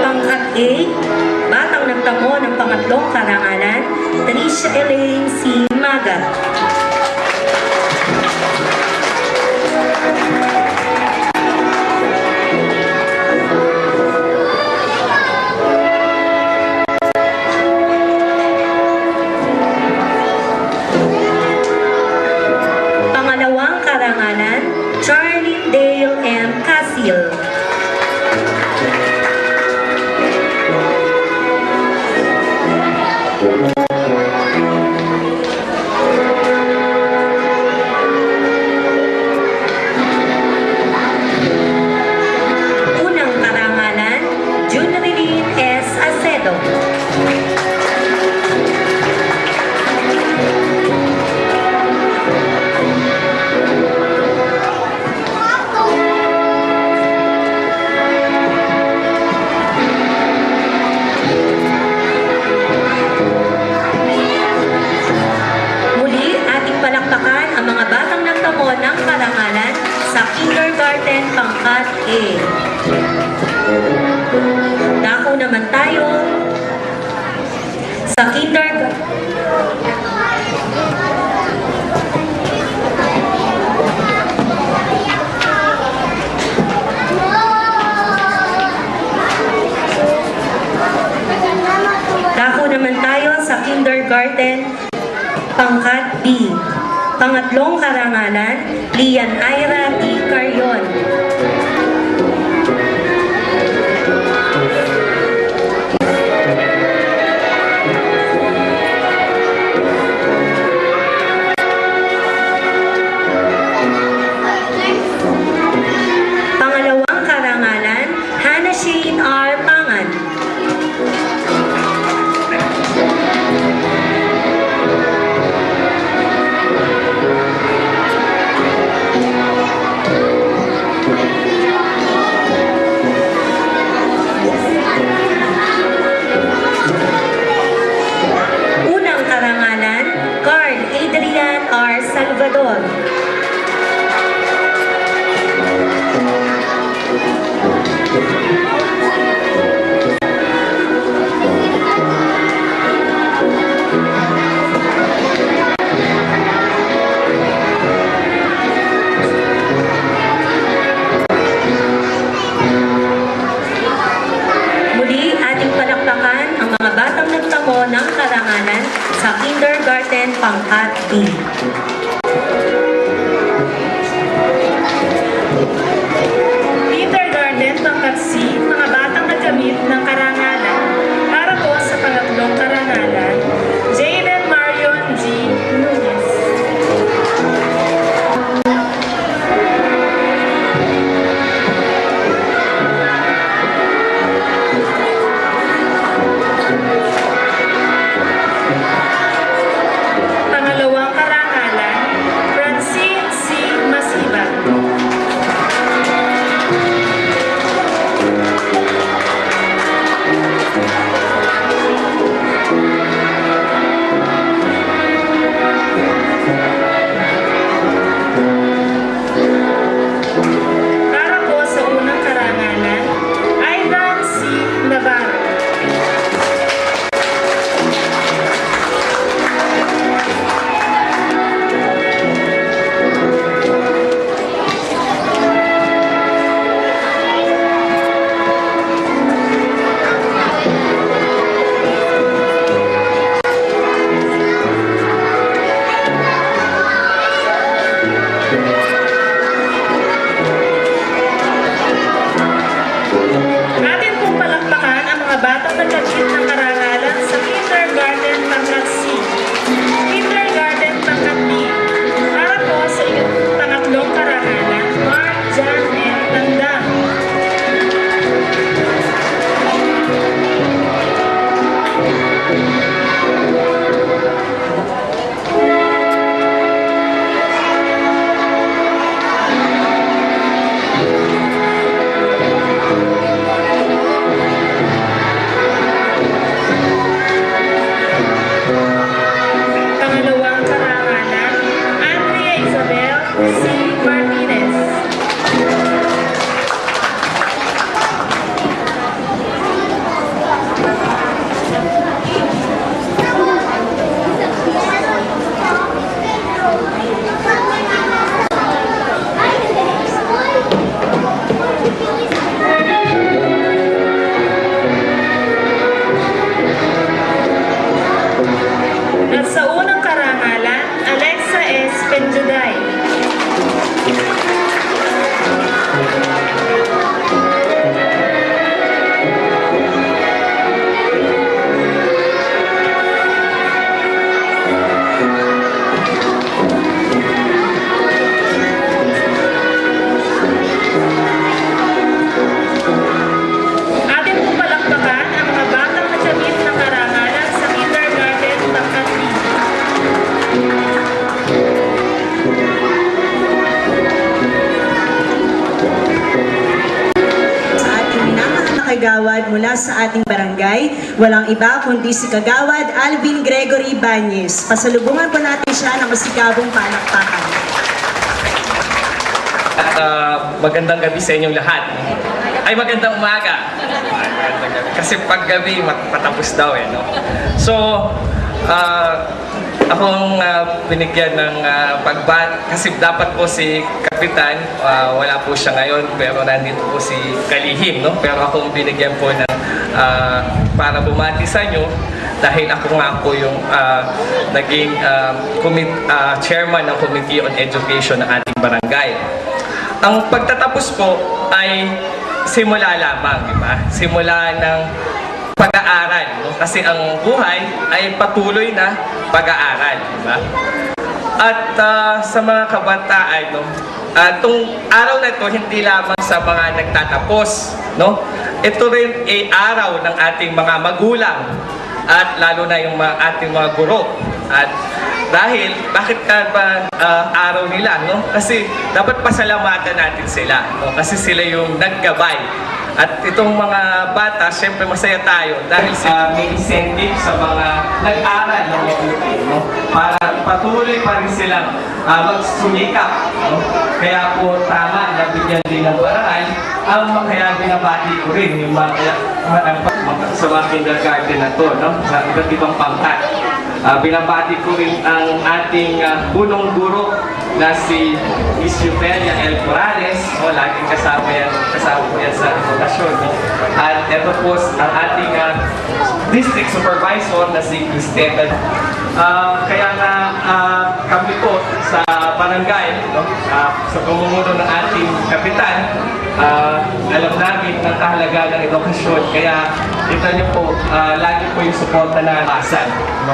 Pangkat A, batang nagtamo ng pangatlong karangalan, Tanisha Elaine C. Magat. Pangalawang karangalan, Charlie Dale M. Casil. Unang karangalan, Junrilyn S. Acedo. Muli, ating palakpakan ang mga batang nagtamo ng karangalan sa kindergarten pangkat A. Dako naman tayo sa kindergarten. Dako naman tayo sa kindergarten pangkat B. Pangatlong karangalan, Lian Ira D. Carrion. Pangalawang karangalan, Hannah Shane R. Pangan. Unang karangalan, Carl Adrian R. Salvador. Muli, ating palakpakan ang mga batang nagtamo ng karangalan sa kindergarten pangkat B. Kindergarten pangkat C, mga batang nagkamit ng karangalan para po sa pangatlong karangalan, Jaden Marion G. Nunez. Pangalawang karangalan, Francine C. Masiba. Para po sa unang karangalan, Ivan C. Navarro. Atin pong palakpakan ang mga batang nagkamit ng karangalan sa kindergarten pangkat C, kindergarten pangkat B. Para po sa pangatlong karangalan, Mark John M. Tandang. kagawad mula sa ating barangay. Walang iba kundi si Kagawad Alvin Gregory Banyes. Pasalubungan po natin siya ng masigabong palakpakan. At magandang gabi sa inyong lahat. Ay, magandang umaga. Magandang gabi. Kasi pag gabi, patapos daw eh. No? So, akong binigyan ng kasi dapat po si Kapitan, wala po siya ngayon, pero nandito po si Kalihim, no? Pero akong binigyan po ng para bumati sa inyo dahil ako nga po yung naging chairman ng Committee on Education ng ating barangay. Ang pagtatapos po ay simula lamang, di ba? Simula ng pag-aaral, no? Kasi ang buhay ay patuloy na pag-aaral, di ba? At sa mga kabataan, no, itong araw na ito hindi lamang sa mga nagtatapos, no? Ito rin ay araw ng ating mga magulang at lalo na yung ating mga guro. At dahil, bakit ka ba araw nila, no? Kasi dapat pasalamatan natin sila, no? Kasi sila yung naggabay. At itong mga bata, syempre masaya tayo dahil may incentive sa mga nag-aral ng mabuti, no? Para patuloy pa rin silang magsumikap, no? Kaya po tama na bigyan din ng paraan ang kaya binabati ko rin yung mga sa mga kindergarten na to, no? Sa iba't ibang pangkat. Binabati ko rin ang ating punong guro na si Miss Yupelia L. Morales. Laging kasama po yan sa edukasyon. No? At ito po ang ating district supervisor na si Cristeban. Kaya nga kami po sa barangay, no? Sa pamumuno ng ating kapitan, alam namin ang kahalaga ng edukasyon. Kaya kita niyo po, lagi po yung suporta na asan. No?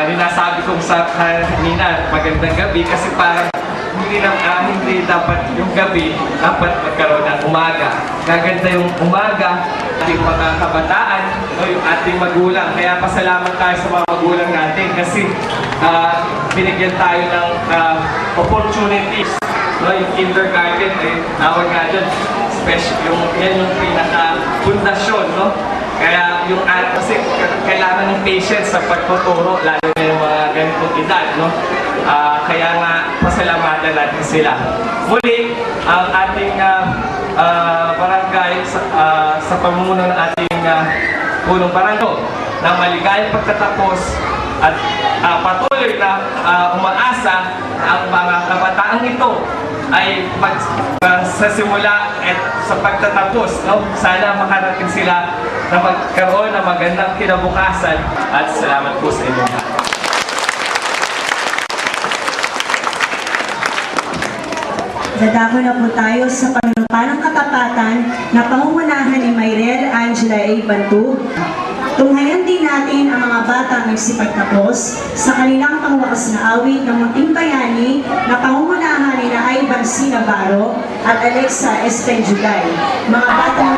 Ninasabi ko sa kanina, magandang gabi kasi parang hindi dapat yung gabi, dapat magkaroon ng umaga. Gaganda yung umaga, ating mga kabataan, no, yung ating magulang. Kaya pasalamat tayo sa mga magulang natin kasi binigyan tayo ng opportunities. No, yung kindergarten, tawag nga dyan, yan yung pinaka-pundasyon, no? Kaya yung kasi kailangan ng patience sa pagtuturo, lalo na yung mga ganitong edad, no? Kaya nga, pasalamatan natin sila. Muli, ang ating barangay sa pamumuno ng ating punong barangay na maligayang pagtatapos at patuloy na umaasa ang mga kabataang ito ay sa simula at sa pagtatapos, no? Sana makarating sila na magkaroon ng magandang kinabukasan at salamat po sa inyo. Dadako na po tayo sa panunumpalang katapatan na pangungunahan ni Mayrel Angela A. Bantu. Tunghayan din natin ang mga batang nagsipagtapos sa kanilang pangwakas na awit ng munting bayani na pangungunahan ni Ivan C. Navarro at Alexa Estenjulay. Mga batang